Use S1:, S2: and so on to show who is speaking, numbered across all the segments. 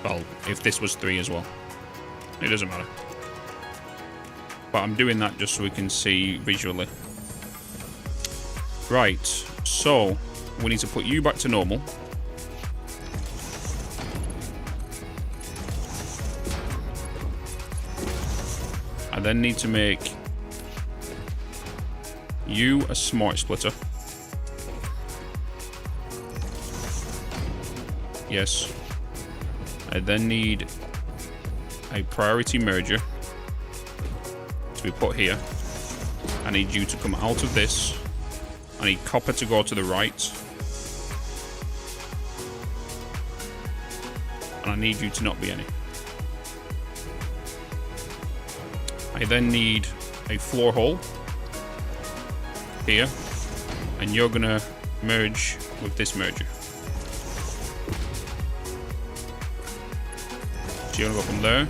S1: Well, if this was 3 as well. It doesn't matter. But I'm doing that just so we can see visually. Right, so we need to put you back to normal. I then need to make you a smart splitter. Yes. I then need a priority merger to be put here. I need you to come out of this. I need copper to go to the right. And I need you to not be any. I then need a floor hole here. And you're gonna merge with this merger. So you're gonna go from there.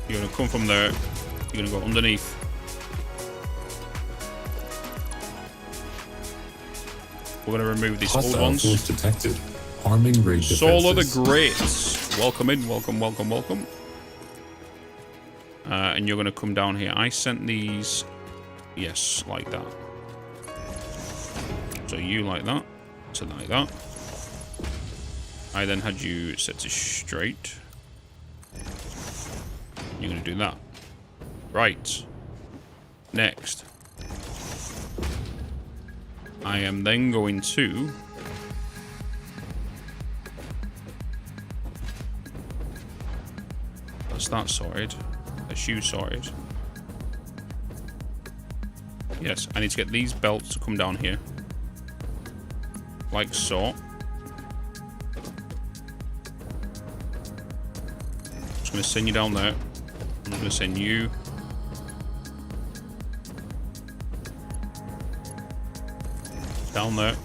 S1: You're gonna come from there. You're gonna go underneath. We're gonna remove these old ones.
S2: Detected. Harming rig
S1: Solar the
S2: defenses.
S1: Great. Welcome in. Welcome, welcome, welcome. And you're gonna come down here. I sent these. Yes, like that. So you like that. So like that. I then had you set to straight. You're going to do that. Right. Next. I am then going to... That's that sorted. That's you sorted. Yes, I need to get these belts to come down here. Like so. I'm going to send you down there. I'm going to send you. Down there.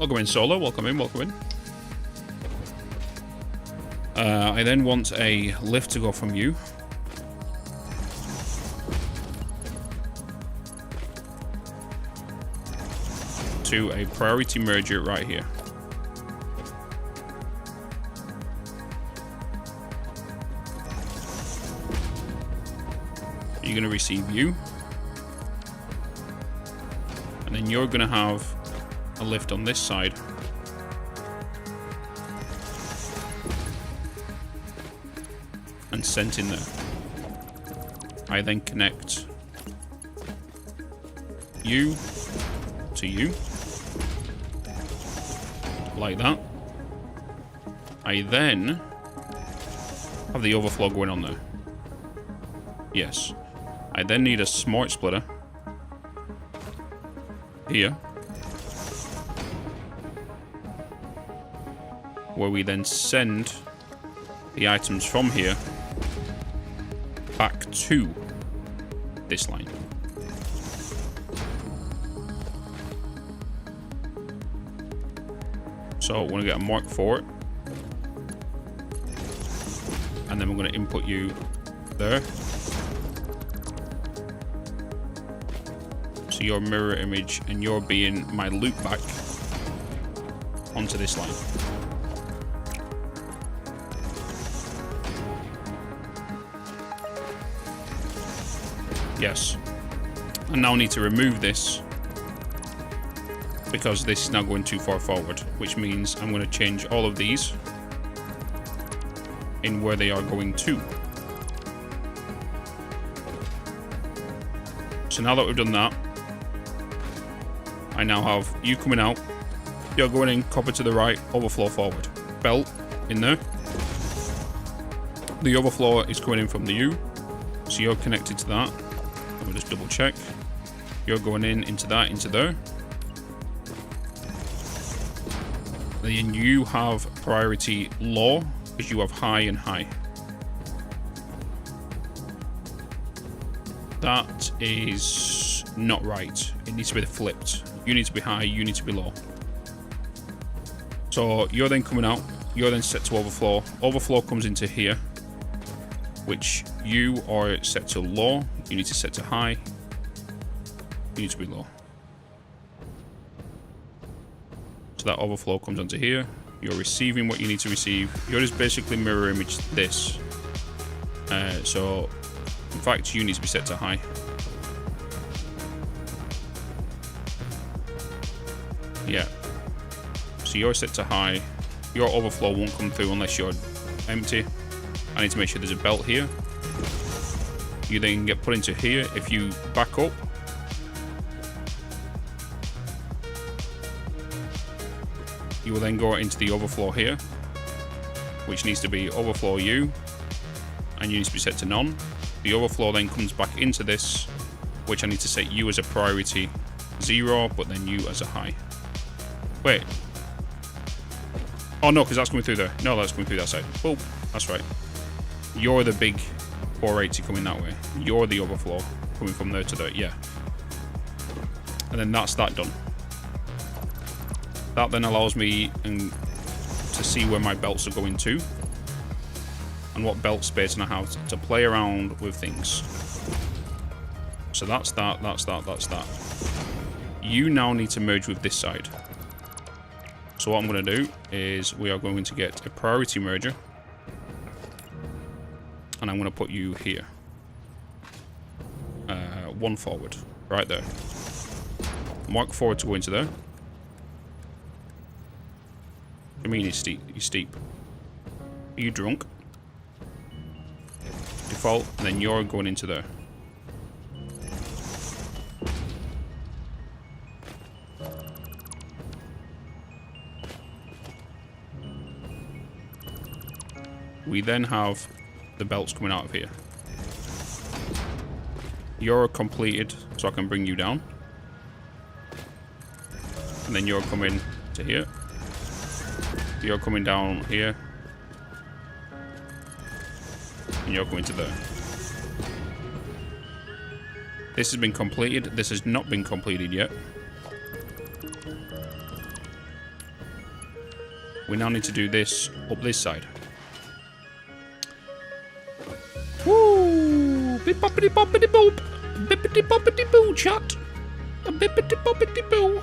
S1: Welcome in, Solo. Welcome in, welcome in. I then want a lift to go from you. To a priority merger right here. You're going to receive you. And then you're going to have a lift on this side. And sent in there. I then connect you to you. Like that. I then have the overflow going on there. Yes. I then need a smart splitter here, where we then send the items from here back to this line. So we're going to get a mark for it, and then we're going to input you there. So your mirror image and you're being my loop back onto this line. Yes. I now need to remove this because this is now going too far forward, which means I'm going to change all of these in where they are going to. So now that we've done that, I now have you coming out, you're going in, copper to the right, overflow forward. Belt in there. The overflow is coming in from the U, so you're connected to that. Let me just double check. You're going in, into that, into there. Then you have priority low, because you have high and high. That is not right. It needs to be flipped. You need to be high, you need to be low. So you're then coming out, you're then set to overflow. Overflow comes into here, which you are set to low, you need to set to high, you need to be low. So that overflow comes onto here, You're receiving what you need to receive. You're just basically mirror image this. So, in fact, you need to be set to high. Yeah. So you're set to high. Your overflow won't come through unless you're empty. I need to make sure there's a belt here. You then get put into here. If you back up, you will then go into the overflow here, which needs to be overflow U, and you need to be set to none. The overflow then comes back into this, which I need to set U as a priority 0, but then U as a high. Wait. Oh no, because that's coming through there. No, that's coming through that side. Oh, that's right. You're the big 480 coming that way. You're the overflow coming from there to there. Yeah. And then that's that done. That then allows me to see where my belts are going to and what belt space I have to play around with things. So that's that, that's that, that's that. You now need to merge with this side. So what I'm going to do is we are going to get a priority merger. And I'm going to put you here. One forward. Right there. Mark forward to go into there. I mean, he's steep. He's steep. Are you drunk? Default, and then you're going into there. We then have the belts coming out of here. You're completed, so I can bring you down. And then you're coming to here. You're coming down here. And you're coming to there. This has been completed. This has not been completed yet. We now need to do this up this side. Woo! Bip boppity boppity boop! Bippity boppity boo, chat! A bippity boppity boo!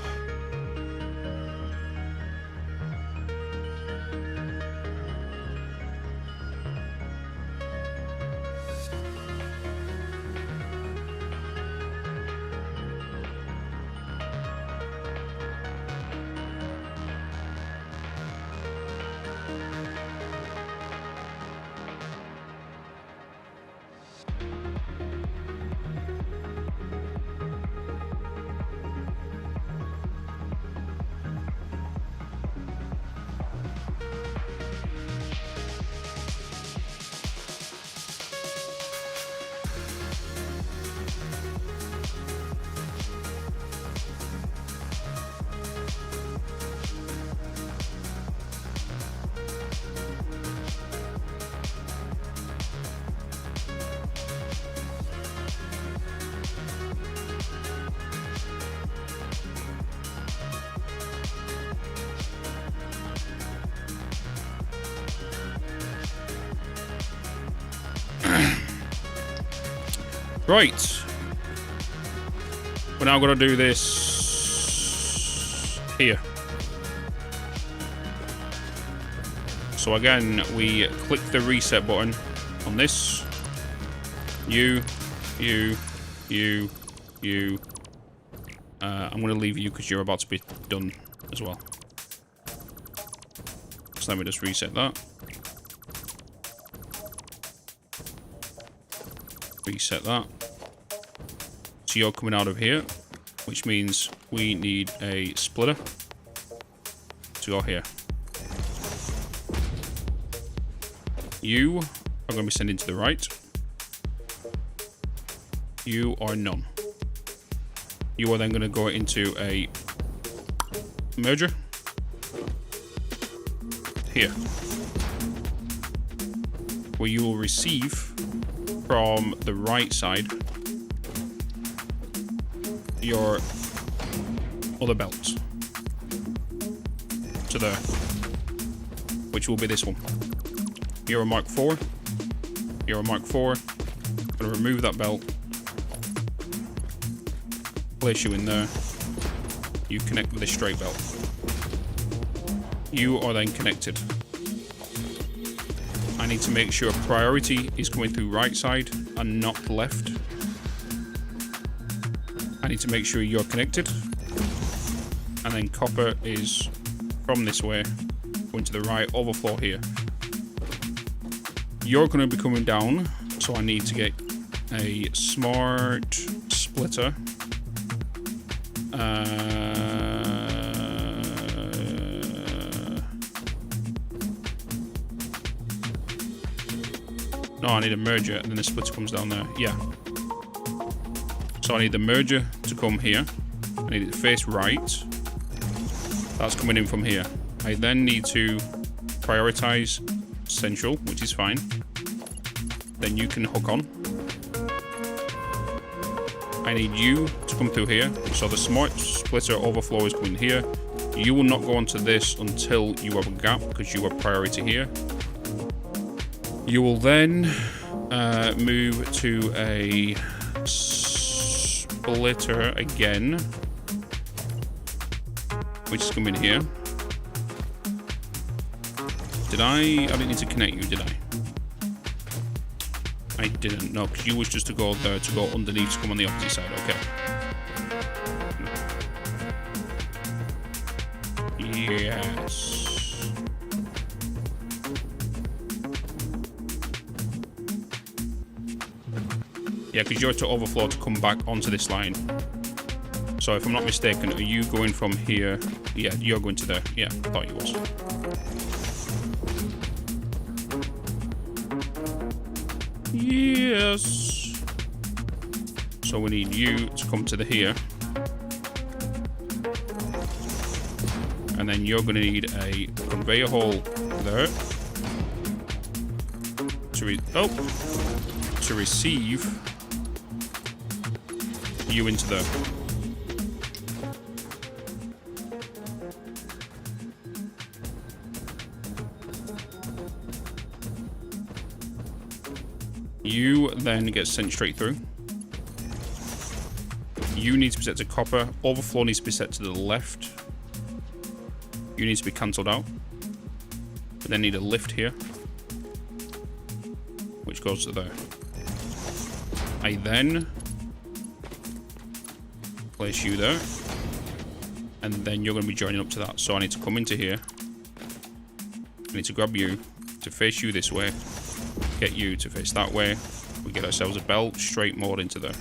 S1: Right. We're now going to do this here. So again, we click the reset button on this. I'm going to leave you because you're about to be done as well. So let me just reset that. Reset that. So you're coming out of here, which means we need a splitter to go here. You are going to be sending to the right. You are none. You are then going to go into a merger here, where you will receive from the right side your other belt to there, which will be this one. You're a Mark IV. You're a Mark IV. I'm going to remove that belt, place you in there. You connect with a straight belt. You are then connected. I need to make sure priority is coming through right side and not left. I need to make sure you're connected. And then copper is from this way, going to the right, overflow here. You're going to be coming down, so I need to get a smart splitter. No, I need a merger, and then the splitter comes down there. Yeah. So I need the merger to come here. I need it to face right. That's coming in from here. I then need to prioritize central, which is fine. Then you can hook on. I need you to come through here. So the smart splitter overflow is coming here. You will not go onto this until you have a gap, because you are priority here. You will then move to a splitter again, which is coming here. I didn't need to connect you, did I? I didn't, no, because you was just to go there, to go underneath, to come on the opposite side, okay. Yes. Yeah, because you're to overflow to come back onto this line. So if I'm not mistaken, are you going from here? Yeah, you're going to there. Yeah, I thought you was. Yes. So we need you to come to the here. And then you're going to need a conveyor hole there. To receive you into there. You then get sent straight through. You need to be set to copper. Overflow needs to be set to the left. You need to be cancelled out. We then need a lift here, which goes to there. I then place you there, and then you're going to be joining up to that. So I need to come into here. I need to grab you to face you this way, get you to face that way. We get ourselves a belt straight mode into there.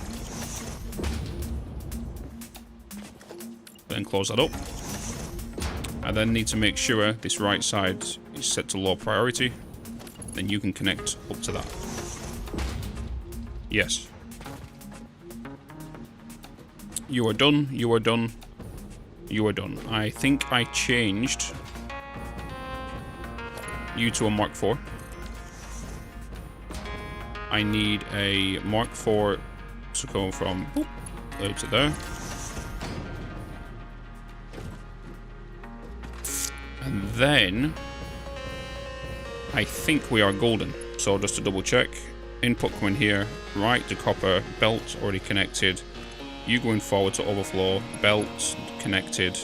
S1: Then close that up. I then need to make sure this right side is set to low priority. Then you can connect up to that. Yes. You are done. You are done. You are done. I think I changed you to a Mark IV. I need a Mark IV to go from there to there. And then I think we are golden. So just to double check, input coming here, right to copper, belt already connected. You going forward to overflow, belt connected.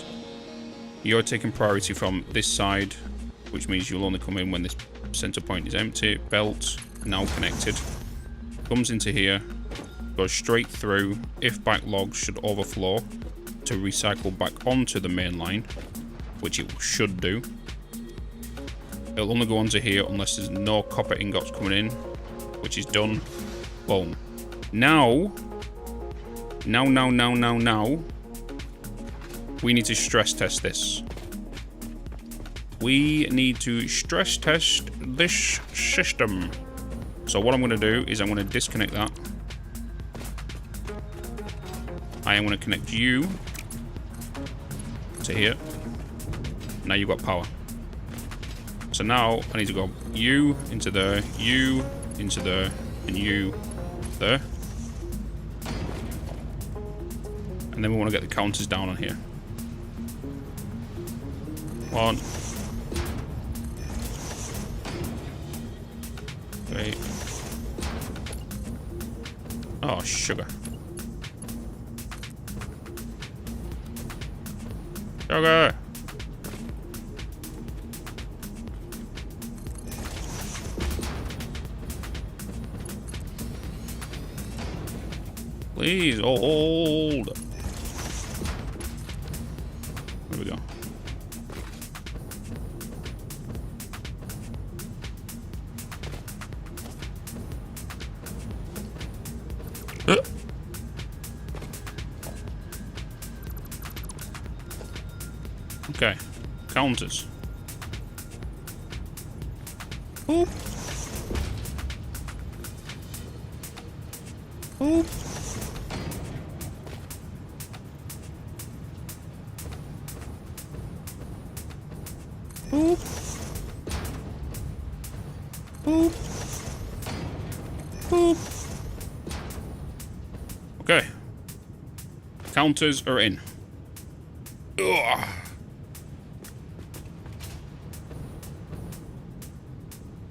S1: You're taking priority from this side, which means you'll only come in when this center point is empty. Belt now connected. Comes into here, goes straight through. If backlog should overflow to recycle back onto the main line, which it should do. It'll only go onto here unless there's no copper ingots coming in, which is done. Boom. Now, we need to stress test this. We need to stress test this system. So what I'm going to do is I'm going to disconnect that. I am going to connect you to here. Now you've got power. So now I need to go you into there, you into there, and you there. And then we want to get the counters down on here. 1, 3. Oh, sugar. Sugar. Please hold. There we go. Okay, counters. Boop. Boop. Boop. Boop. Boop. Okay. Counters are in. Ugh.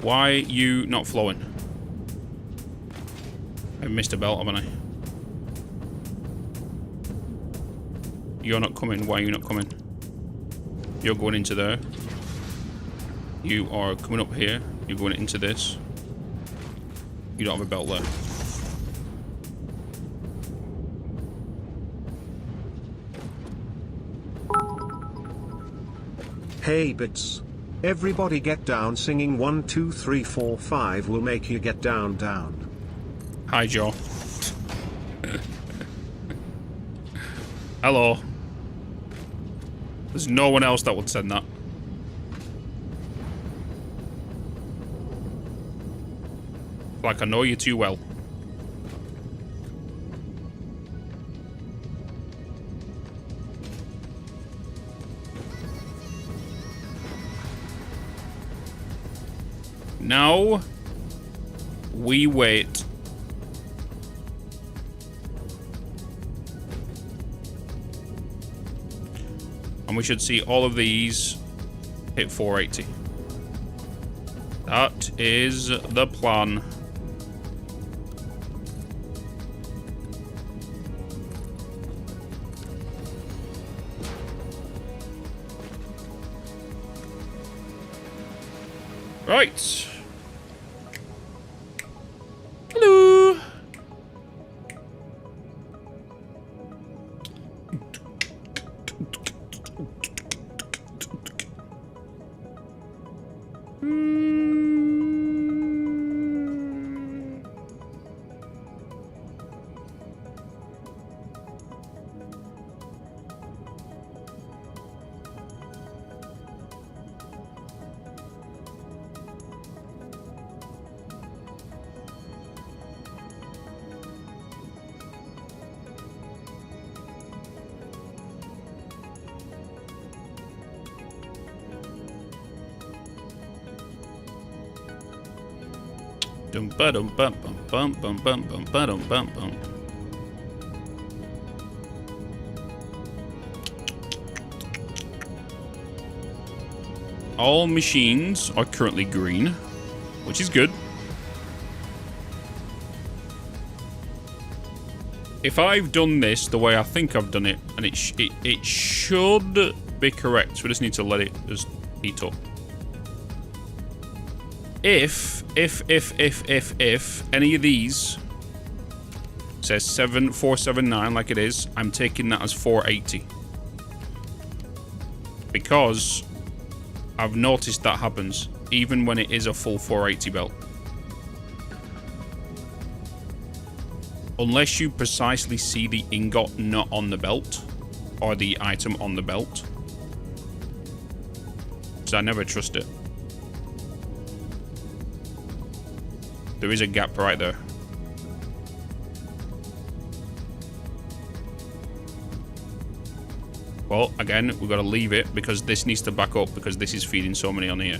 S1: Why you not flowing? I missed a belt, haven't I? You're not coming. Why are you not coming? You're going into there. You are coming up here. You're going into this. You don't have a belt there.
S3: Hey Bitz. Everybody get down, singing 1 2 3 4 5 will make you get down down.
S1: Hi, Joe. Hello. There's no one else that would send that. Like I know you too well. Now we wait. And we should see all of these hit 480. That is the plan. Right. Hello. Dum ba dum bum bum bum bum bum ba dum bum bum. All machines are currently green, which is good. If I've done this the way I think I've done it, and it should be correct, we just need to let it just heat up. If any of these says 7479 like it is, I'm taking that as 480. Because I've noticed that happens, even when it is a full 480 belt. Unless you precisely see the ingot not on the belt, or the item on the belt. So I never trust it. There is a gap right there. Well, again, we've got to leave it because this needs to back up because this is feeding so many on here.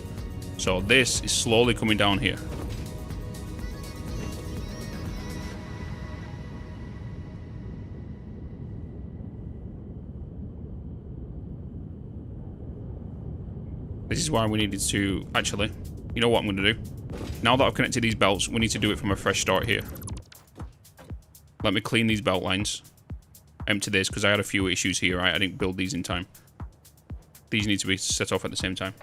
S1: So this is slowly coming down here. This is why we needed to... Actually, you know what I'm going to do? Now that I've connected these belts, we need to do it from a fresh start here. Let me clean these belt lines. Empty this, because I had a few issues here, right? I didn't build these in time. These need to be set off at the same time.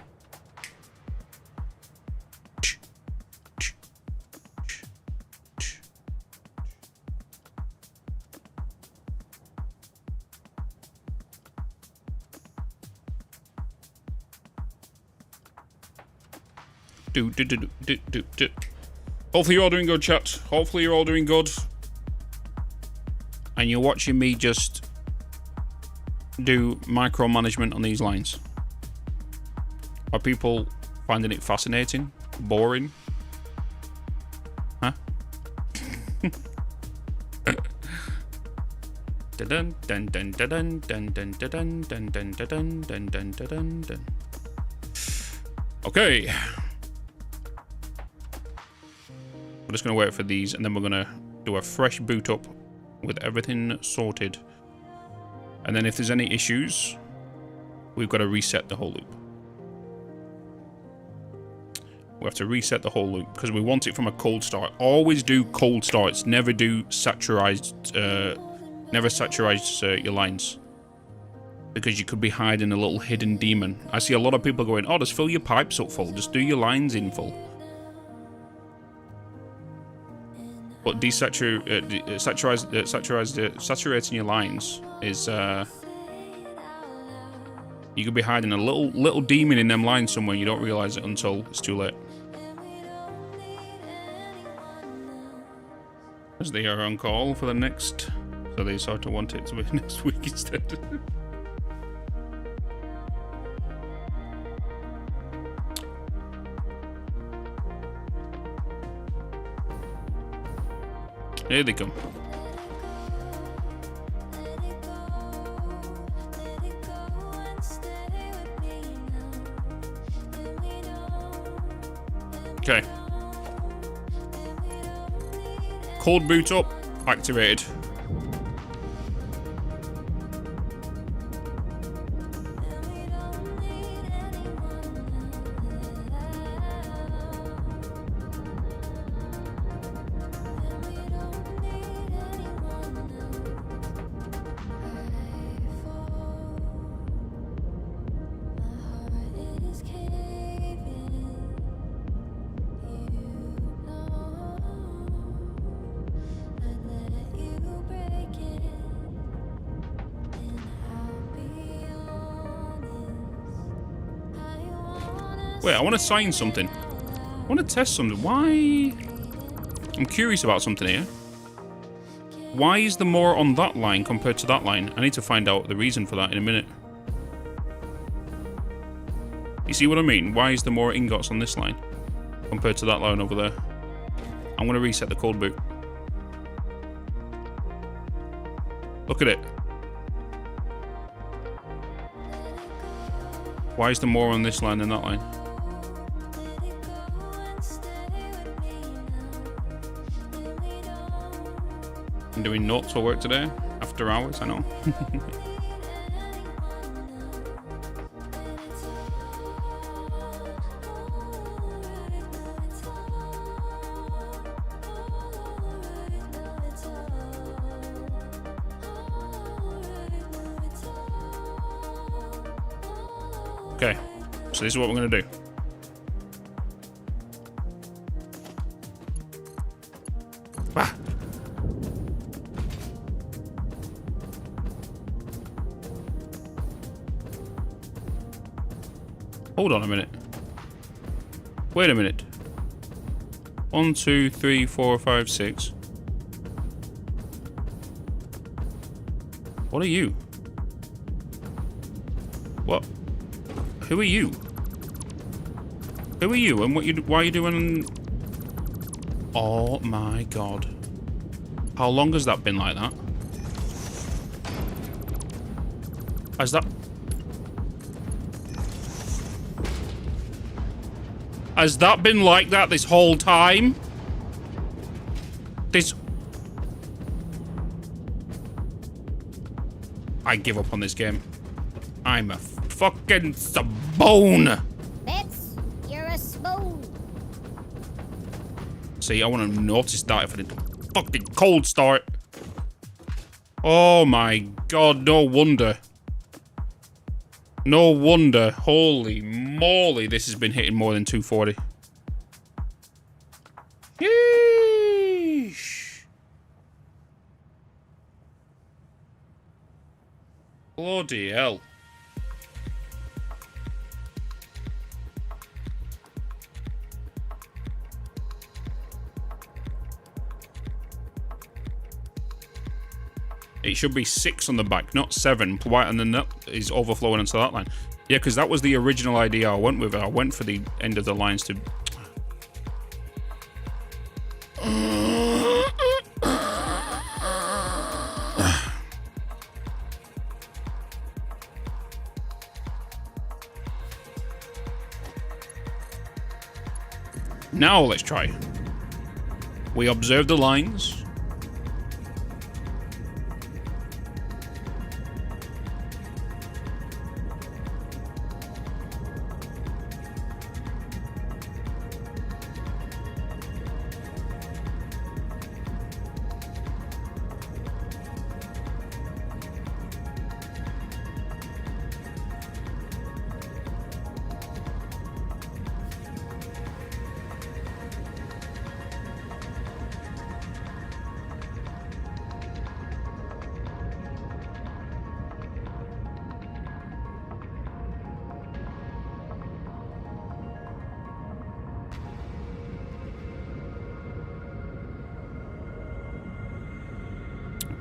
S1: Hopefully you're all doing good, chat. Hopefully you're all doing good. And you're watching me just do micromanagement on these lines. Are people finding it fascinating? Boring? Huh? Okay. We're just going to wait for these, and then we're going to do a fresh boot up with everything sorted. And then if there's any issues, we've got to reset the whole loop. We have to reset the whole loop because we want it from a cold start. Always do cold starts. Never do saturized. Never saturize your lines, because you could be hiding a little hidden demon. I see a lot of people going, "Oh, just fill your pipes up full. Just do your lines in full." But saturating your lines is you could be hiding a little demon in them lines somewhere. You don't realize it until it's too late. As they are on call for the next, so they sort of want it to be next week instead. Here they come. Okay. Cold boot up, activated. Wait, I want to sign something. I want to test something. Why? I'm curious about something here. Why is there more on that line compared to that line? I need to find out the reason for that in a minute. You see what I mean? Why is there more ingots on this line compared to that line over there? I'm going to reset the cold boot. Look at it. Why is there more on this line than that line? I'm doing notes for work today, after hours, I know. Okay, so this is what we're going to do. Ah. Hold on a minute. Wait a minute. 1, 2, 3, 4, 5, 6. What are you? What? Who are you? Who are you? And why are you doing? Oh my god. How long has that been like that? Has that been like that this whole time? I give up on this game. I'm a fucking spoon.
S4: Bitz, you're a spoon.
S1: See, I want to notice that if I did fucking cold start. Oh my god, no wonder. No wonder. Holy moly, this has been hitting more than 240. Yeesh. Bloody hell. It should be 6 on the back, not 7. Why? And then that is overflowing into that line. Yeah, because that was the original idea I went with. I went for the end of the lines to... Now let's try. We observe the lines.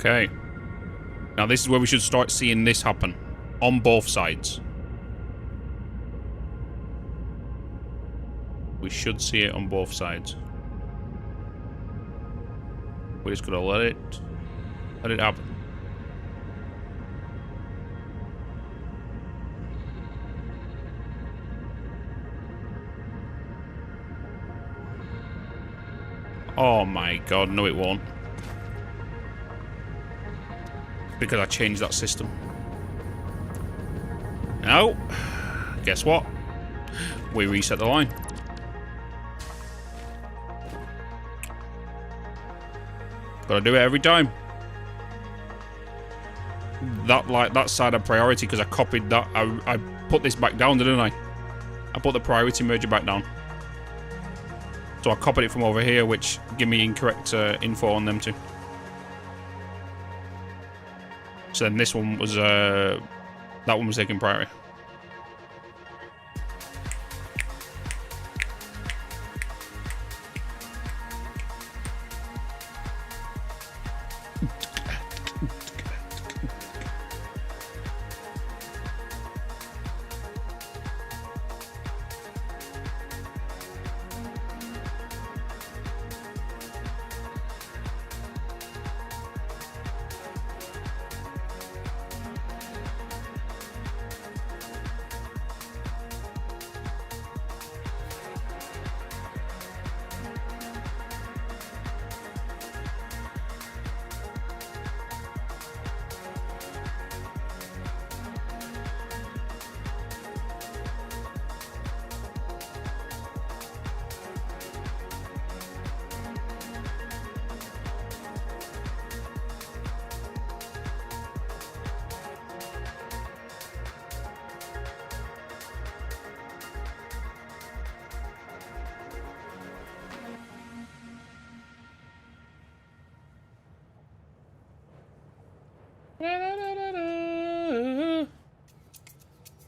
S1: Okay. Now this is where we should start seeing this happen. On both sides. We should see it on both sides. We're just gonna let it happen. Oh my god, no it won't. Because I changed that system. Now, guess what? We reset the line. Gotta do it every time. That side of priority, because I copied that. I put this back down, didn't I? I put the priority merger back down. So I copied it from over here, which give me incorrect info on them too. So then this one was, that one was taking priority.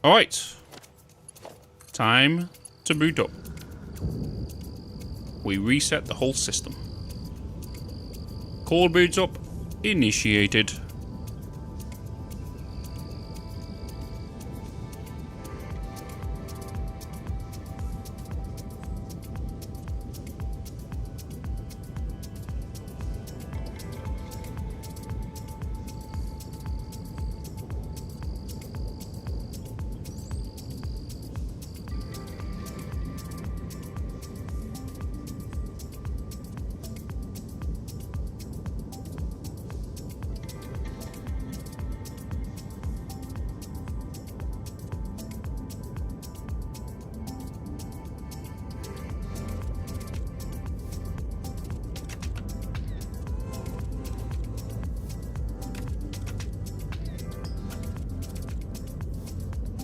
S1: Alright. Time to boot up. We reset the whole system. Cold boots up. Initiated.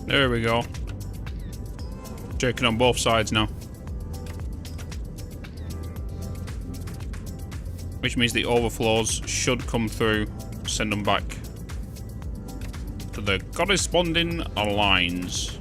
S1: There we go. Checking on both sides now. Which means the overflows should come through, send them back to the corresponding lines.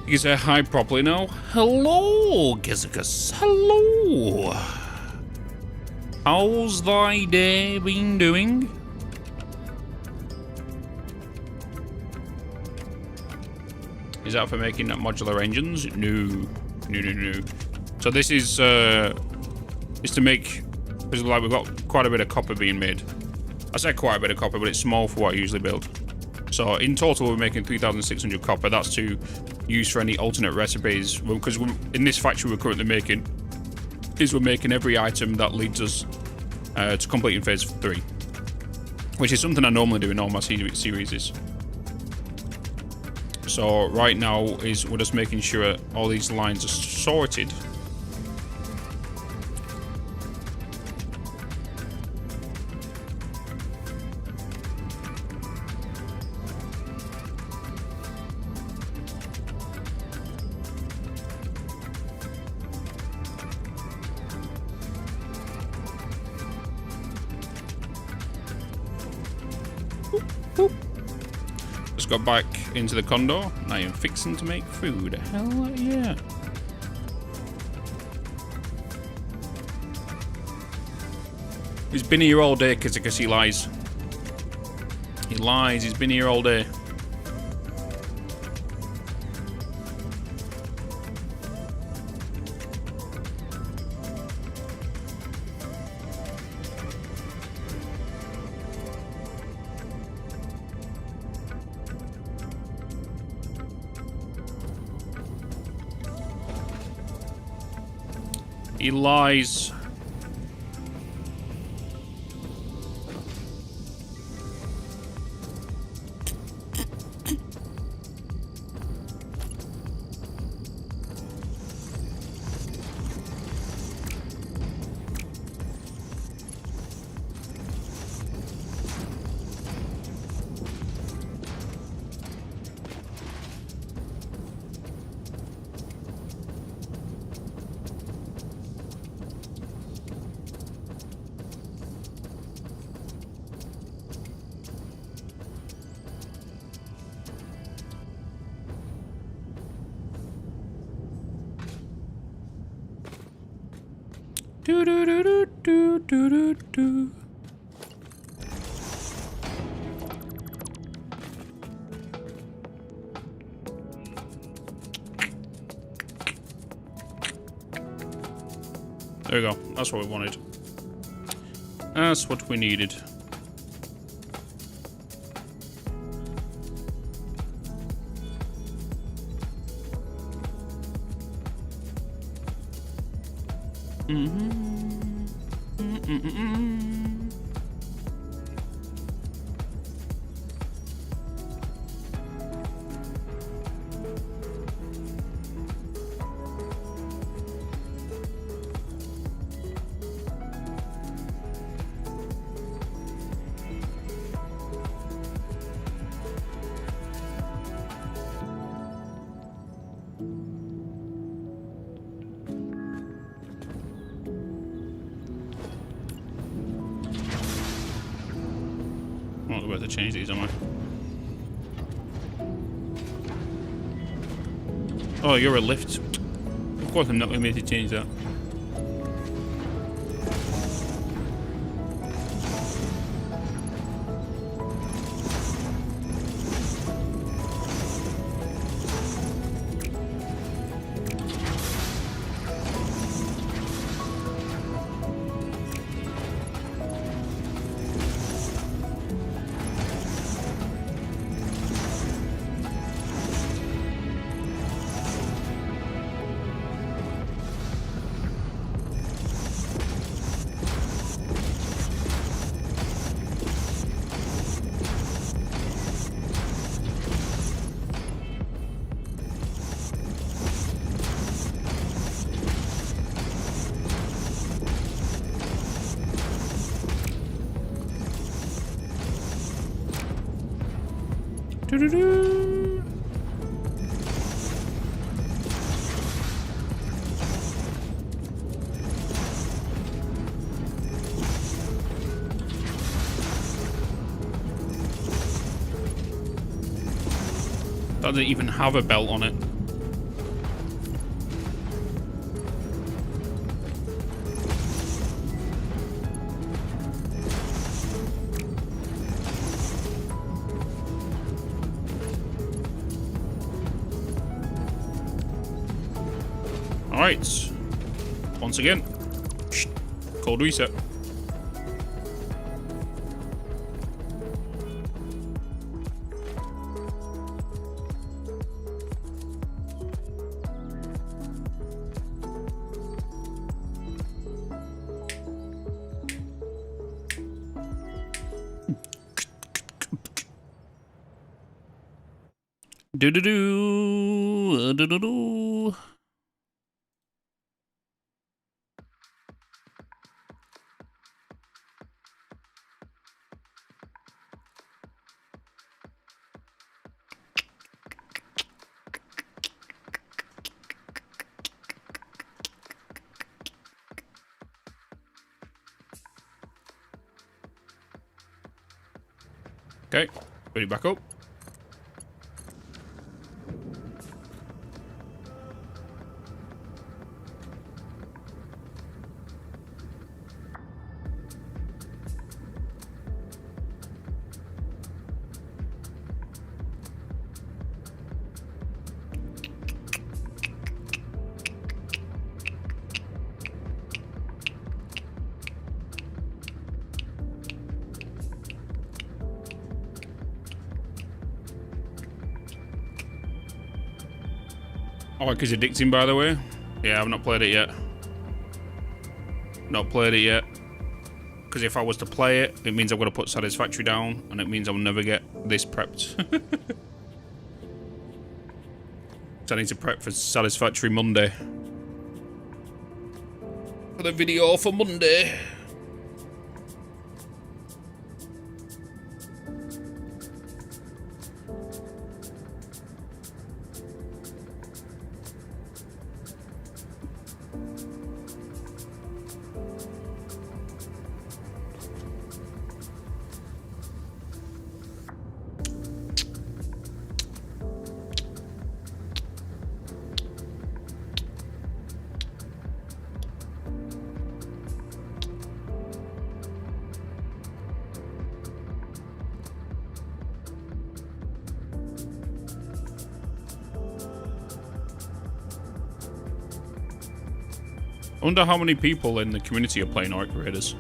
S1: You can say hi properly now. Hello, Gizagus. Hello. How's thy day been doing? Is that for making that modular engines? No. No. So this is to make, because like we've got quite a bit of copper being made. I say quite a bit of copper, but it's small for what I usually build. So in total, we're making 3,600 copper. That's to use for any alternate recipes. Because in this factory we're currently making, we're making every item that leads us to completing phase 3, which is something I normally do in all my series. So right now we're just making sure all these lines are sorted. Just got back into the condo. I am fixing to make food. Hell yeah. He's been here all day because he lies. He lies. He's been here all day. He lies. Do do do do do do do do. There we go. That's what we wanted. That's what we needed. I'm not about to change these, am I? Oh, you're a lift. Of course I'm not going to be able to change that. Do-do-do. Doesn't even have a belt on it. Alright. Once again. Cold reset. Do-do-do. Okay, put it back up. Oh, because addicting, by the way. Yeah, I've not played it yet. Not played it yet. Because if I was to play it, it means I've got to put Satisfactory down, and it means I'll never get this prepped. So I need to prep for Satisfactory Monday. For the video for Monday. I wonder how many people in the community are playing Orc Raiders.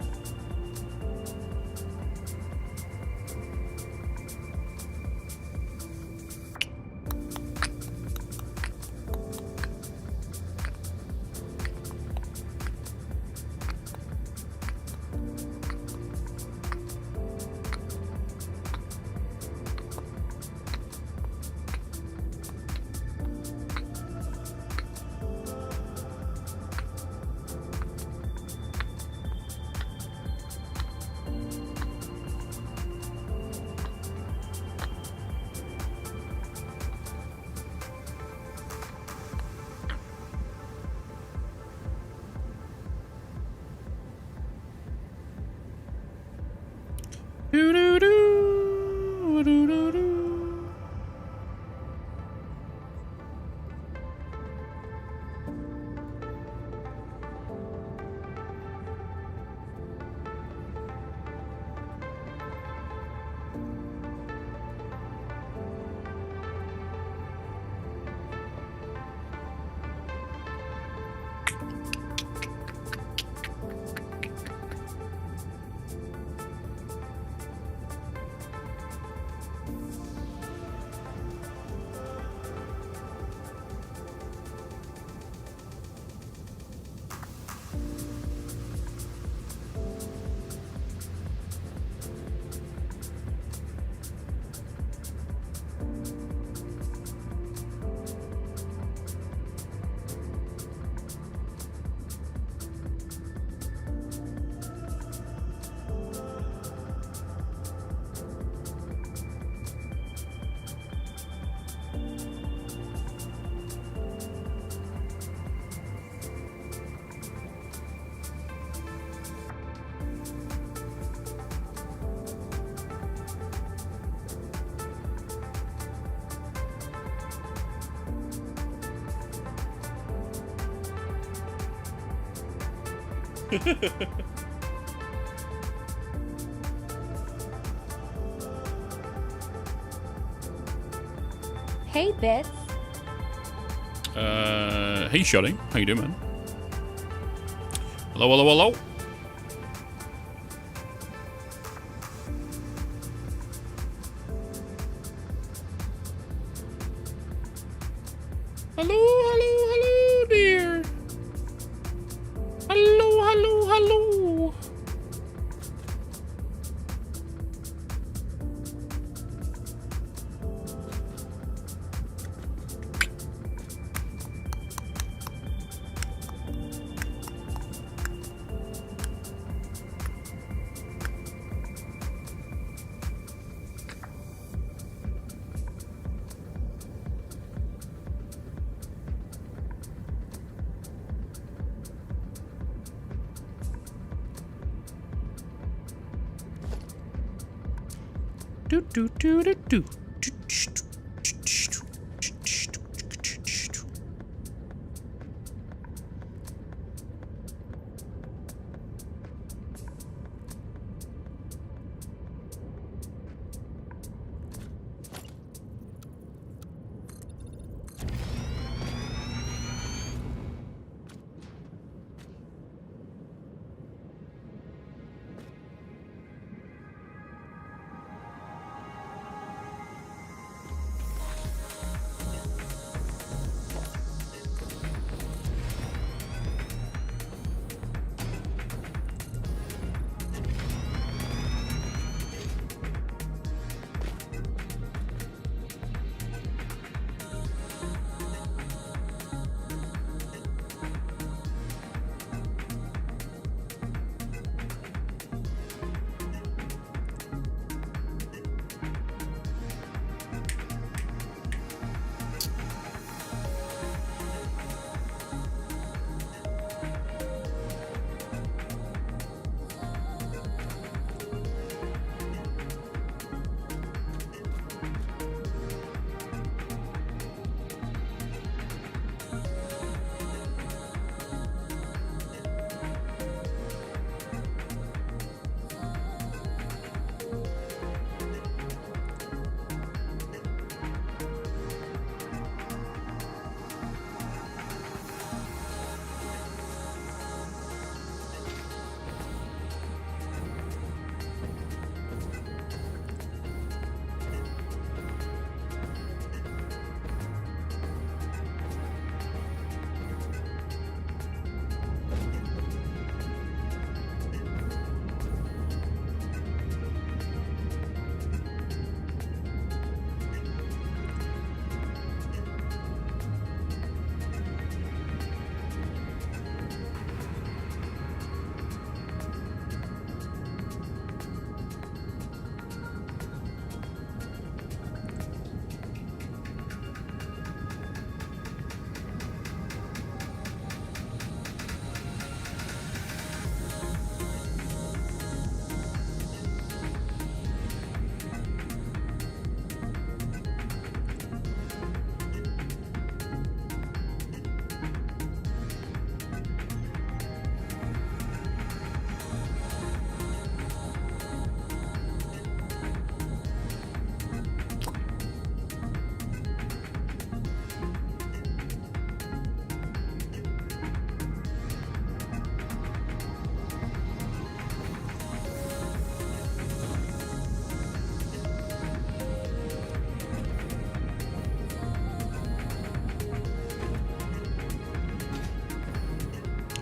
S5: Hey, Bitz.
S1: Hey, Shoddy. How you doing, man? Hello, hello, hello. Hello, hello, hello, dear. Hello, hello, hello. Do do do do do.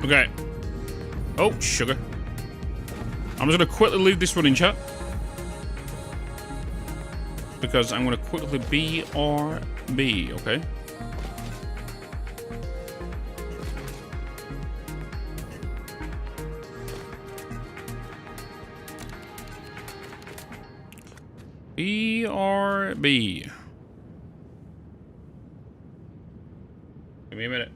S1: Okay. Oh, sugar. I'm just going to quickly leave this one in chat. Because I'm going to quickly BRB, okay? BRB. Give me a minute.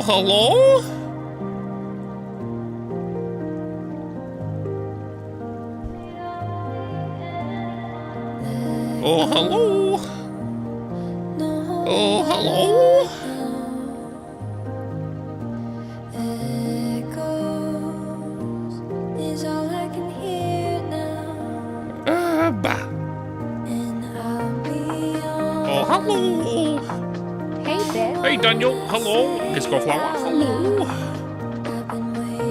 S1: hello? Oh, hello? Oh, hello?
S5: Is all I can hear now.
S1: Bah.
S5: And I'll be
S1: Oh, hello.
S4: Hey, Bitz.
S1: Hey, Daniel. Hello. Disco Flower. Hello.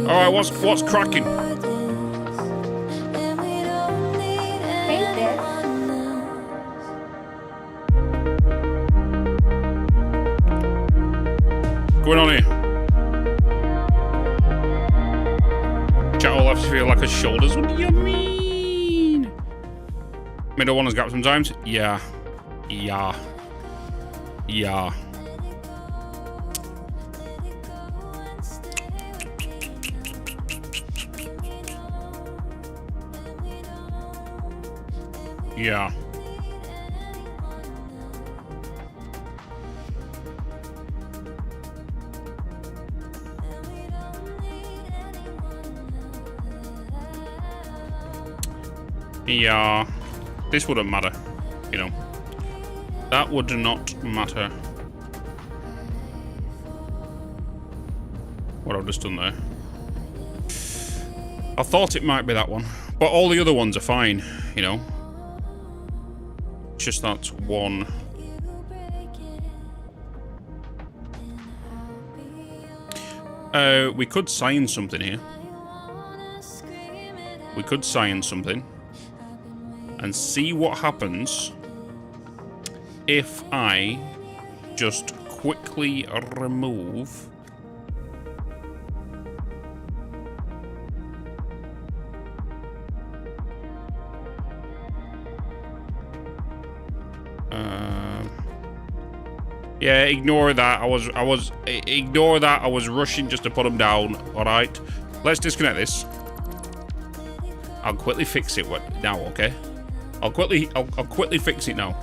S1: All right, what's cracking?
S4: Hey, Bitz.
S1: What's going on here? Chat all have to feel like his shoulders. What do you mean? Middle one has gapped sometimes. Yeah. Yeah. Yeah. Yeah. Yeah. This wouldn't matter, you know. That would not matter. What I've just done there. I thought it might be that one, but all the other ones are fine, you know. It's just that one. We could sign something here. We could sign something and see what happens if I just quickly remove yeah, ignore that. Ignore that. I was rushing just to put them down. All right, let's disconnect this. I'll quickly fix it now, okay? I'll quickly fix it now.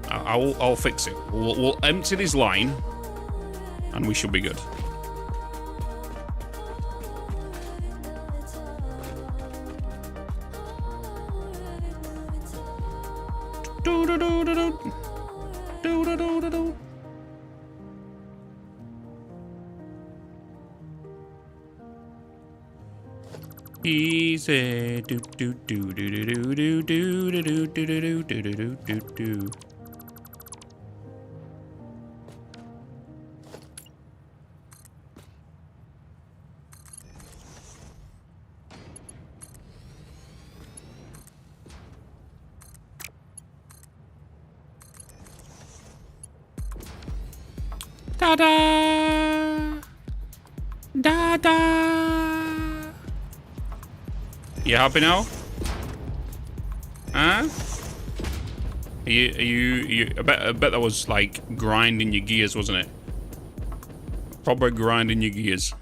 S1: I'll fix it. We'll empty this line, and we should be good. Easy. Do do do do do do do do do do do do do do. Da-da! Da-da! You happy now? Huh? Are you I bet that was like grinding your gears, wasn't it? Proper grinding your gears.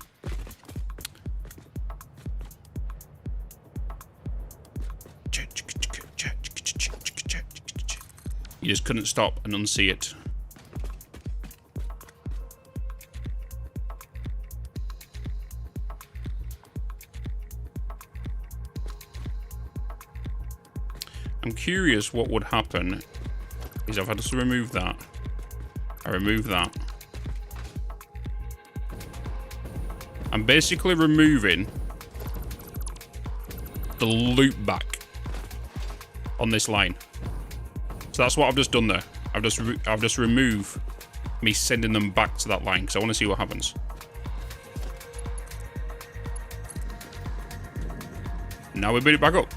S1: You just couldn't stop and unsee it. I'm curious what would happen is if I just remove that. I remove that. I'm basically removing the loop back on this line. So that's what I've just done there. I've just removed me sending them back to that line because I want to see what happens. Now we boot it back up.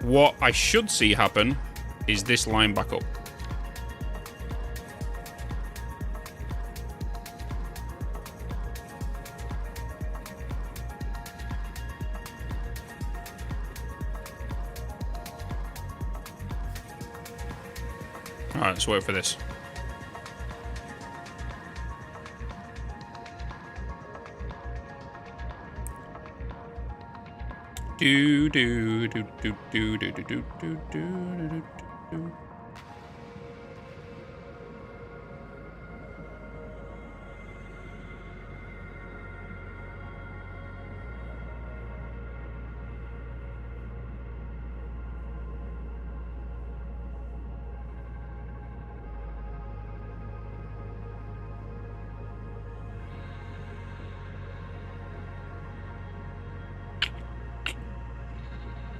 S1: What I should see happen is this line back up. Alright, let's wait for this. Do do do do do do do do do do do.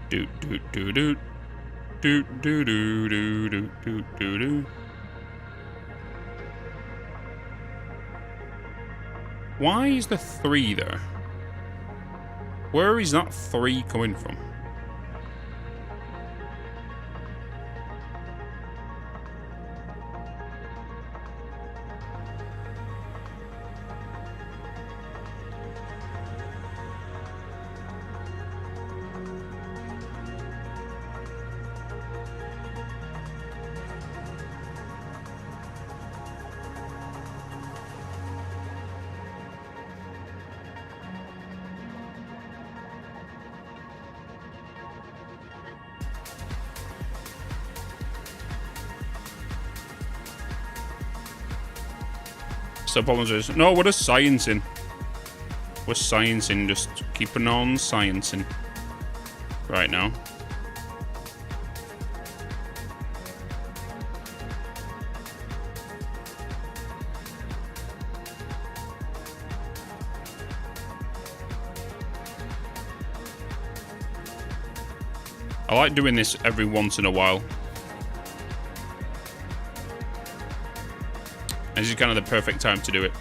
S1: Do do do do do do do do do do do do. Why is the 3 there? Where is that 3 coming from? So apologies. No, we're just sciencing. We're sciencing, just keeping on sciencing right now. I like doing this every once in a while. This is kind of the perfect time to do it.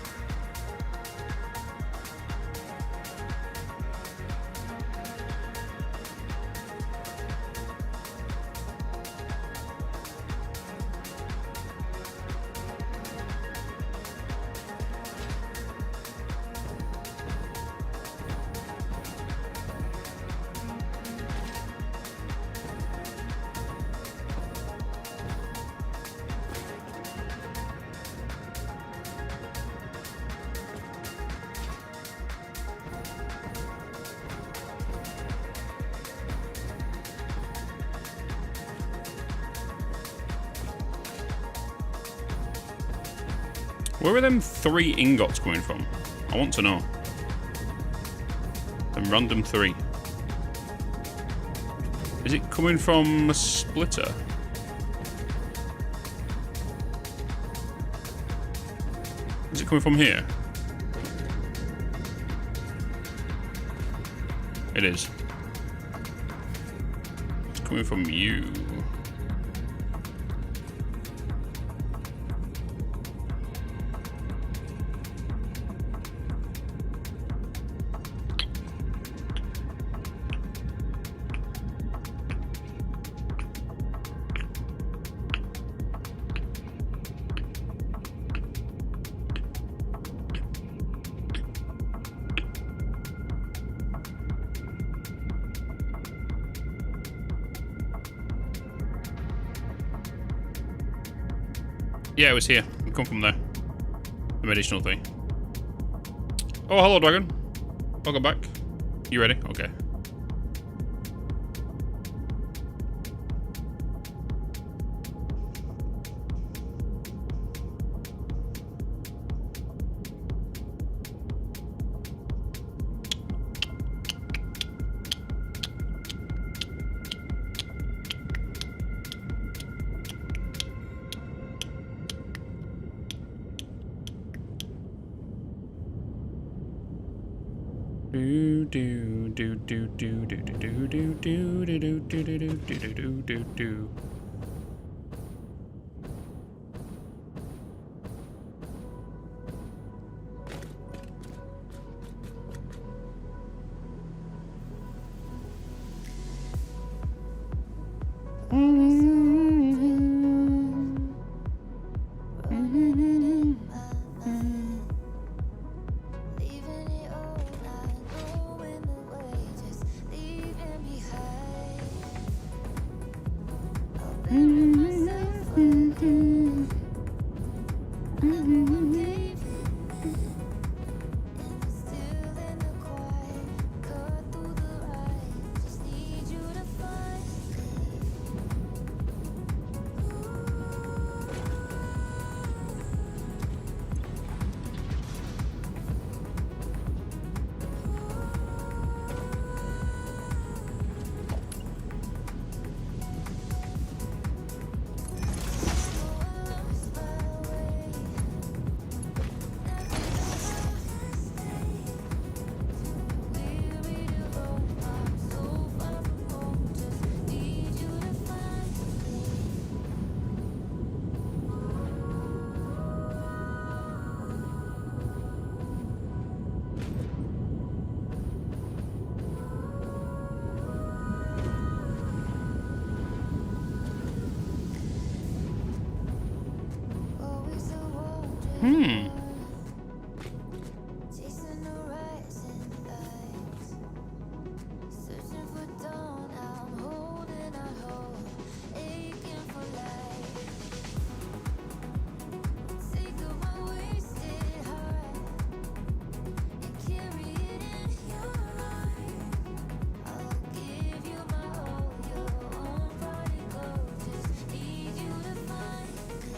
S1: Where are them 3 ingots coming from? I want to know. Them random 3. Is it coming from a splitter? Is it coming from here? It is. It's coming from you. Yeah, it was here. It come from there. An additional thing. Oh, hello, Dragon. Welcome back. You ready? Okay. Do do do do do do do do do do do do do do do do do.
S5: Chasing the rising lights, searching for dawn. I'm holding a hope, aching for life. Take of my wasted heart and carry it in your light. I'll give you my all, your own prodigal. Just need you to find me.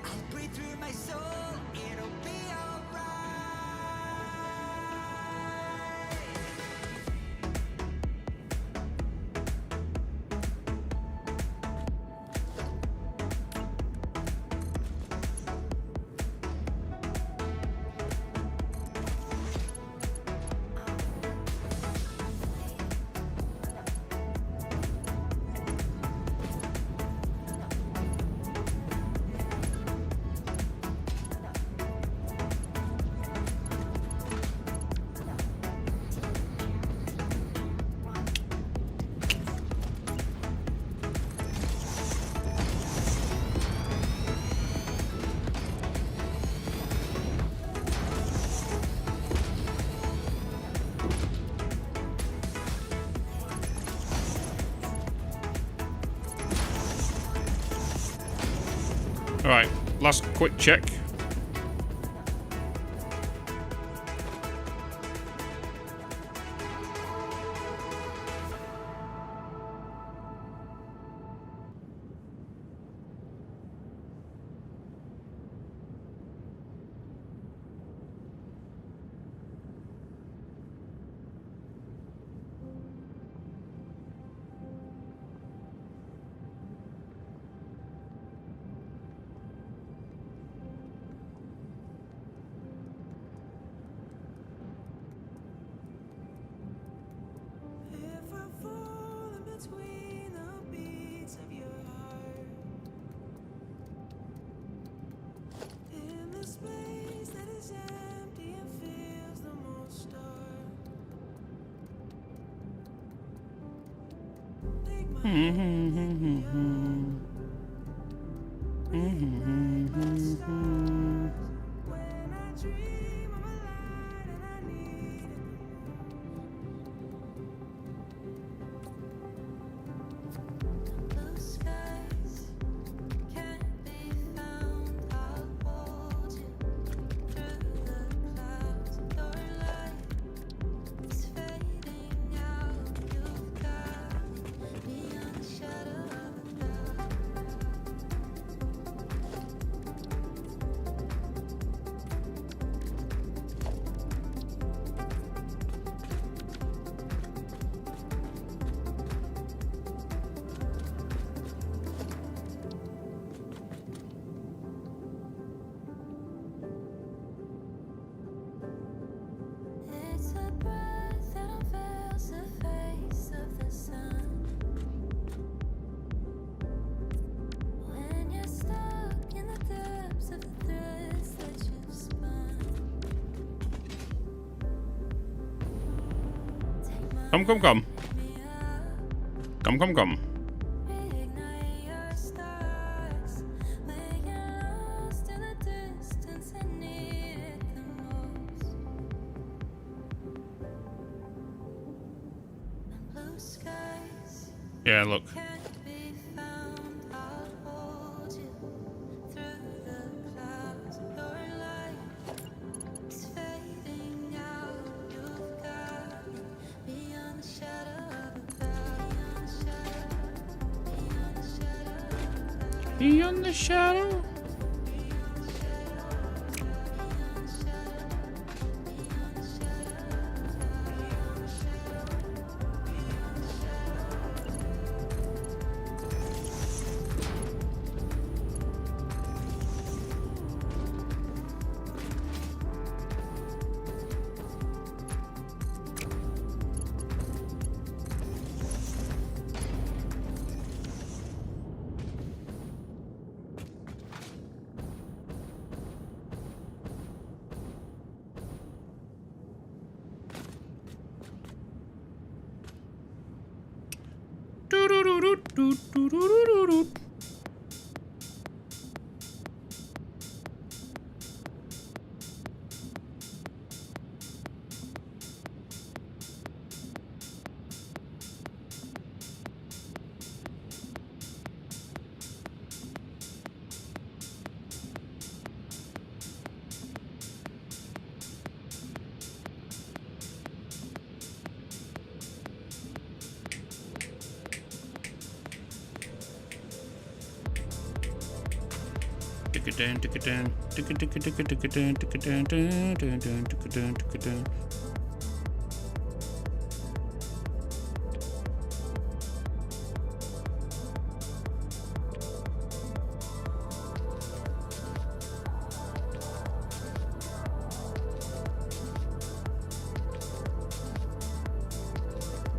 S5: I'll breathe through my soul, it'll be alright.
S1: Alright, last quick check.
S5: If I fall in between the beats of your heart, in the space that is empty and feels the most dark, take my hand, take me on. When I dream of a light and I need it.
S1: Come, come, come. Come, come, come.
S5: Reignite your sparks when you're lost in the distance and need it the most. And blue skies
S1: Yeah, look.
S5: can't be found. I'll hold you through the clouds. Your light is fading out. You've got me beyond the shadow of a cloud.
S1: Beyond the shadow.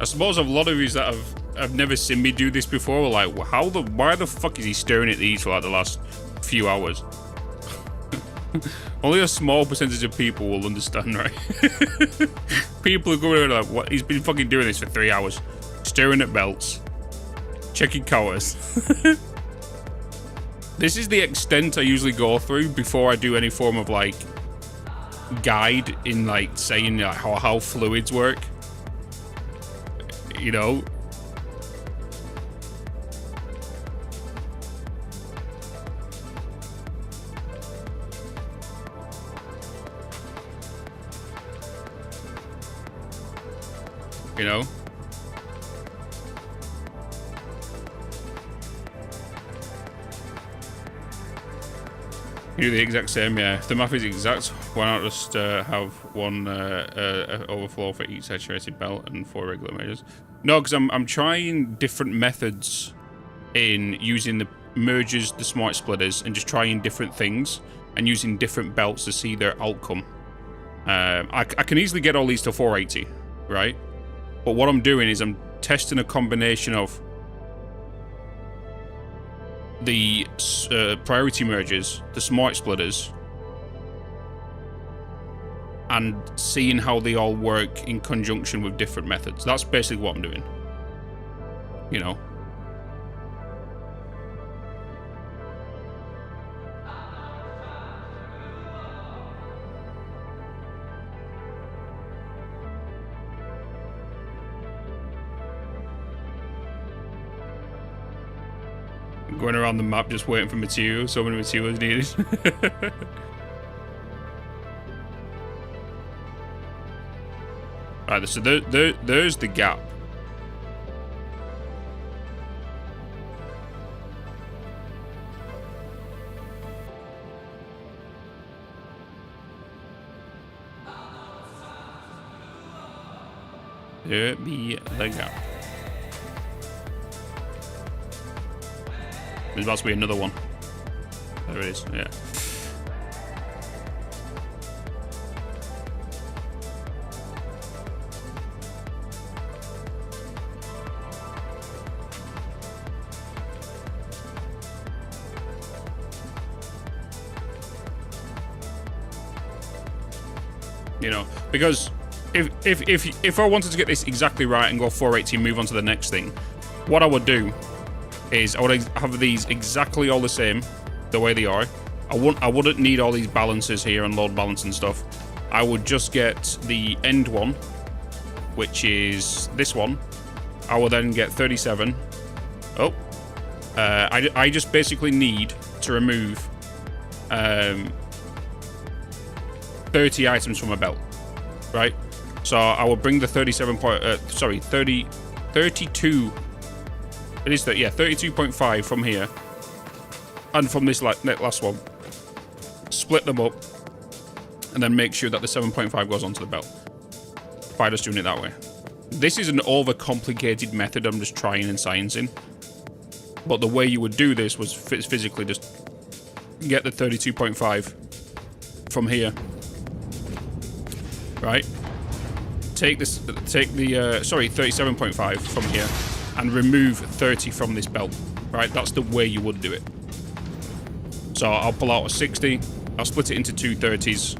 S1: I suppose a lot of you that have never seen me do this before were like, why the fuck is he staring at these for like the last few hours? Only a small percentage of people will understand, right? People are going like, what? He's been fucking doing this for 3 hours. Staring at belts. Checking counters. This is the extent I usually go through before I do any form of like guide in like saying like how fluids work. You know? You know? You do the exact same, yeah. If the math is exact, why not just have one overflow for each saturated belt and 4 regular measures? No, because I'm trying different methods in using the mergers, the smart splitters, and just trying different things and using different belts to see their outcome. I can easily get all these to 480, right? But what I'm doing is I'm testing a combination of the priority mergers, the smart splitters, and seeing how they all work in conjunction with different methods. That's basically what I'm doing. You know? Going around the map just waiting for materials. So many materials needed. Alright, so there's the gap. There be the gap. There's about to be another one. There it is, yeah. You know, because if I wanted to get this exactly right and go 480 and move on to the next thing, what I would do is I would have these exactly all the same, the way they are. I wouldn't need all these balances here and load balance and stuff. I would just get the end one, which is this one. I will then get 37. Oh, I just basically need to remove 30 items from a belt, right? So I will bring the 32. It is that, yeah, 32.5 from here, and from this last one. Split them up, and then make sure that the 7.5 goes onto the belt. By just doing it that way. This is an overcomplicated method I'm just trying and sciencing. But the way you would do this was physically just get the 32.5 from here. Right? Take the 37.5 from here and remove 30 from this belt. Right? That's the way you would do it. So I'll pull out a 60, I'll split it into two 30s,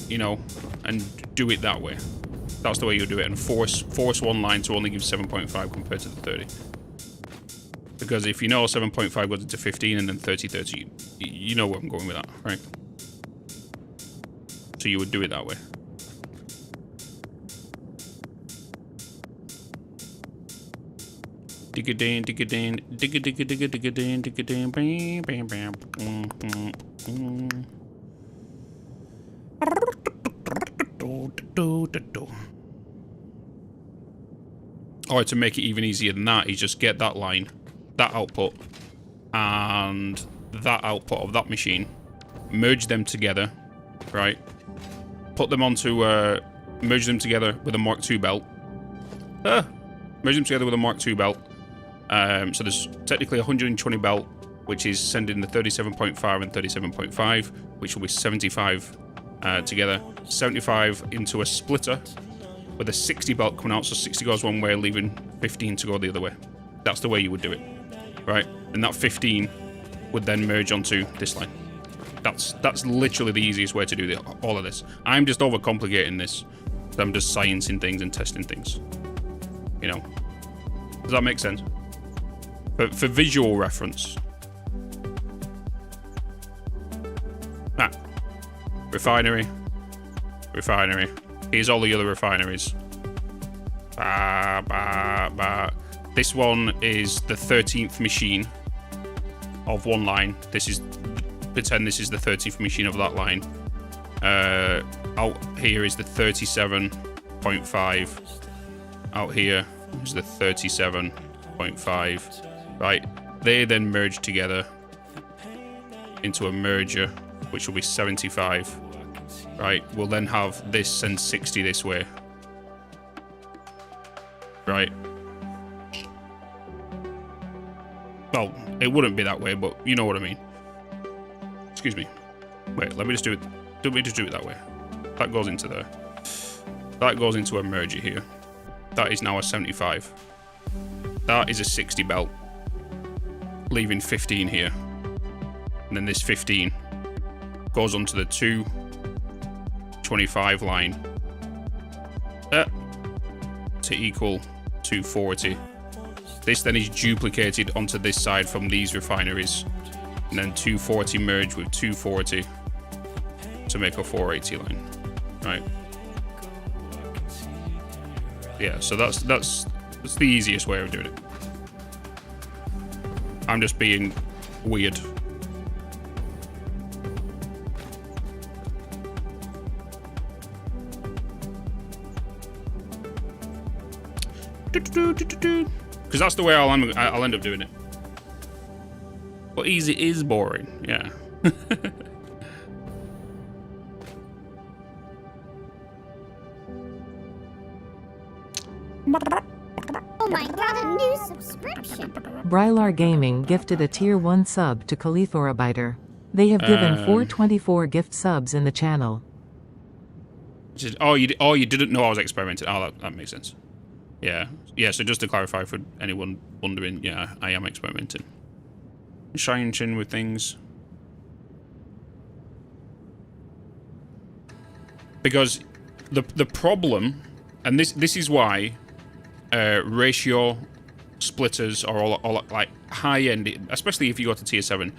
S1: you know, and do it that way. That's the way you do it, and force one line to only give 7.5 compared to the 30. Because if you know 7.5 goes into 15 and then 30, you know where I'm going with that, right? So you would do it that way. Digga-ding, digga-ding, digga-digga-digga, digga-ding, digga-ding, bam, bam, bam. Or to make it even easier than that, is just get that line, that output, and that output of that machine, merge them together, right? Put them onto, merge them together with a Mark II belt. Merge them together with a Mark II belt. So there's technically 120 belt, which is sending the 37.5 and 37.5, which will be 75 together. 75 into a splitter with a 60 belt coming out, so 60 goes one way, leaving 15 to go the other way. That's the way you would do it, right? And that 15 would then merge onto this line. That's literally the easiest way to do all of this. I'm just overcomplicating this. I'm just sciencing things and testing things. You know, does that make sense? But for visual reference, refinery. Here's all the other refineries. This one is the 13th machine of one line. Pretend this is the 13th machine of that line. Out here is the 37.5. Out here is the 37.5. Right, they then merge together into a merger, which will be 75. Right, we'll then have this send 60 this way. Right. Well, it wouldn't be that way, but you know what I mean. Excuse me. Wait, let me just do it. Let me just do it that way. That goes into there. That goes into a merger here. That is now a 75. That is a 60 belt, leaving 15 here. And then this 15 goes onto the 225 line to equal 240. This then is duplicated onto this side from these refineries, and then 240 merge with 240 to make a 480 line, right? Yeah, so that's the easiest way of doing it. I'm just being weird. Because that's the way I'll end up doing it. But easy is boring, yeah.
S5: Oh my god, a new subscription!
S6: Brylar Gaming gifted a tier 1 sub to GIGABYTE. They have given 424 gift subs in the channel.
S1: Oh, you didn't know I was experimenting. Oh, that makes sense. Yeah. So just to clarify for anyone wondering, yeah, I am experimenting. Shining with things. Because The problem, and this is why ratio splitters are all like high end, especially if you go to tier 7.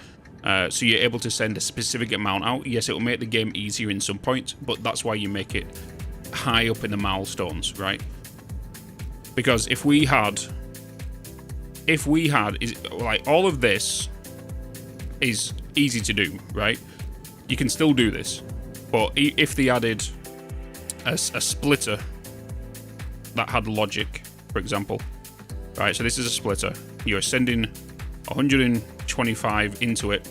S1: So you're able to send a specific amount out. Yes, it will make the game easier in some points, but that's why you make it high up in the milestones, right? Because if we had like all of this is easy to do, right? You can still do this, but if they added a splitter that had logic, for example, right? So this is a splitter. You're sending 125 into it,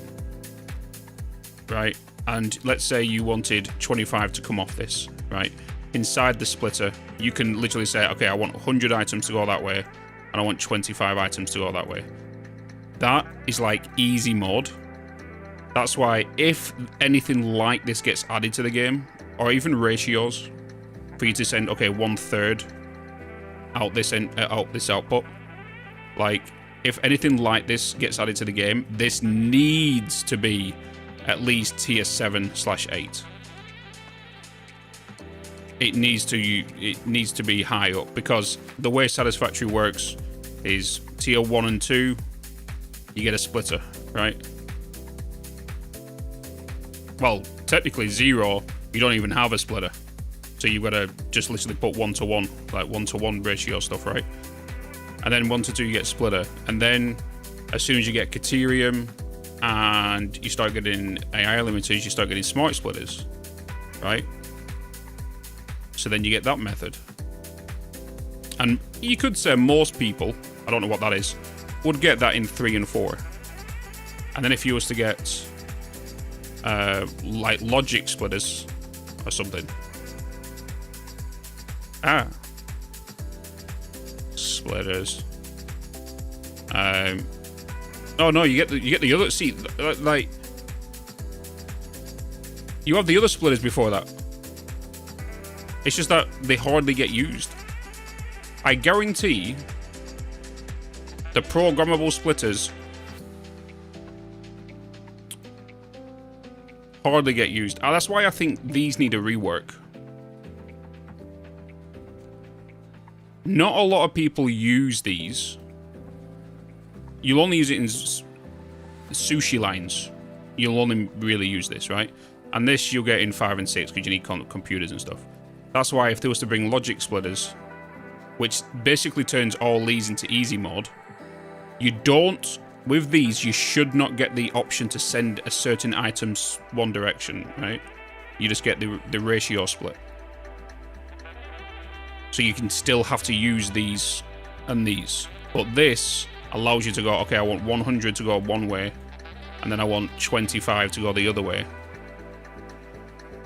S1: right? And let's say you wanted 25 to come off this, right? Inside the splitter, you can literally say, okay, I want 100 items to go that way, and I want 25 items to go that way. That is like easy mode. That's why if anything like this gets added to the game, or even ratios, for you to send, okay, 1/3 out this output, like if anything like this gets added to the game, this needs to be at least tier 7/8. It needs to be high up, because the way Satisfactory works is tier 1 and 2, you get a splitter, right? Well, technically 0, you don't even have a splitter. So you've got to just literally put 1-to-1, like 1-to-1 ratio stuff, right? And then 1-to-2 you get splitter. And then as soon as you get Caterium and you start getting AI limiters, you start getting smart splitters, right? So then you get that method. And you could say most people, I don't know what that is, would get that in 3 and 4. And then if you was to get like logic splitters or something. Splitters. Oh no, you get the other. See, like you have the other splitters before that. It's just that they hardly get used. I guarantee the programmable splitters hardly get used. That's why I think these need a rework. Not a lot of people use these. You'll only use it in sushi lines. You'll only really use this, right? And this you'll get in 5 and 6 because you need computers and stuff. That's why if they was to bring logic splitters, which basically turns all these into easy mode, you don't, with these, you should not get the option to send a certain items one direction, right? You just get the ratio split. So you can still have to use these and these. But this allows you to go, okay, I want 100 to go one way, and then I want 25 to go the other way.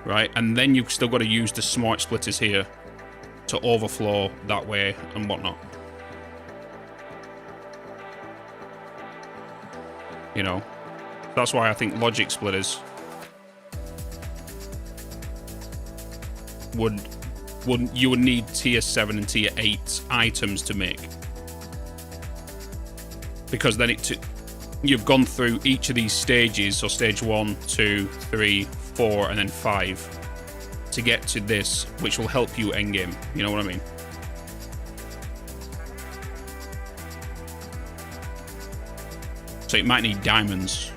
S1: Right? And then you've still got to use the smart splitters here to overflow that way and whatnot. You know? That's why I think logic splitters you would need tier 7 and tier 8 items to make. Because then you've gone through each of these stages, so stage 1, 2, 3, 4, and then 5 to get to this, which will help you endgame. You know what I mean? So it might need diamonds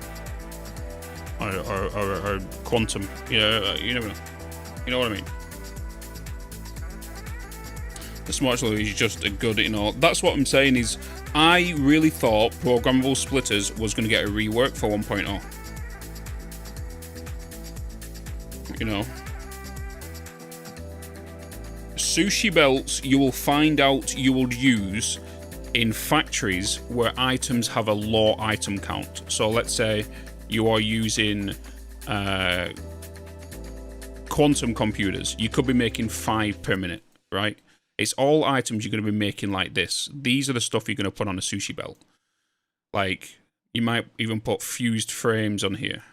S1: or quantum. You never know. You know what I mean? The smart splitter is just a good, you know. That's what I'm saying is, I really thought programmable splitters was going to get a rework for 1.0. You know. Sushi belts, you will find out you will use in factories where items have a low item count. So let's say you are using quantum computers. You could be making 5 per minute, right? It's all items you're going to be making like this. These are the stuff you're going to put on a sushi belt. Like, you might even put fused frames on here,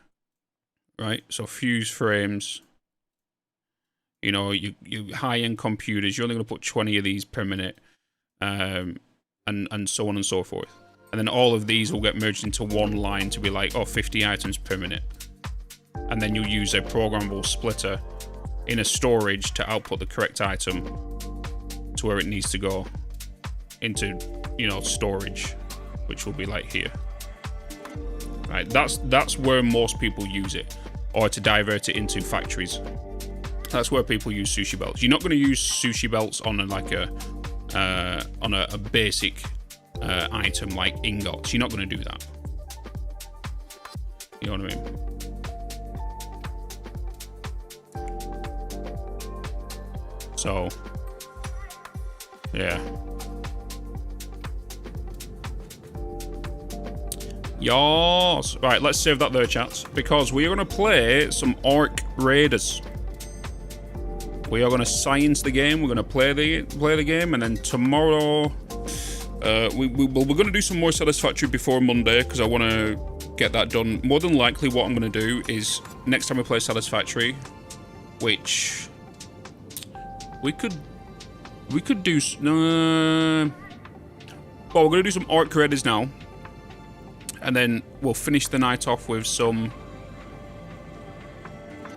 S1: right? So fused frames, you know, you high-end computers, you're only going to put 20 of these per minute, and so on and so forth. And then all of these will get merged into one line to be like, oh, 50 items per minute. And then you'll use a programmable splitter in a storage to output the correct item to where it needs to go into, you know, storage, which will be like here. Right, that's where most people use it, or to divert it into factories. That's where people use sushi belts. You're not going to use sushi belts on a basic item like ingots. You're not going to do that. You know what I mean? So, yeah. Yas. Right, let's save that there, chats, because we are going to play some Orc Raiders. We are going to science the game. We're going to play the game, and then tomorrow we're going to do some more Satisfactory before Monday, because I want to get that done. More than likely, what I'm going to do is next time we play Satisfactory, which we could do. Well, we're going to do some Orc Raiders now, and then we'll finish the night off with some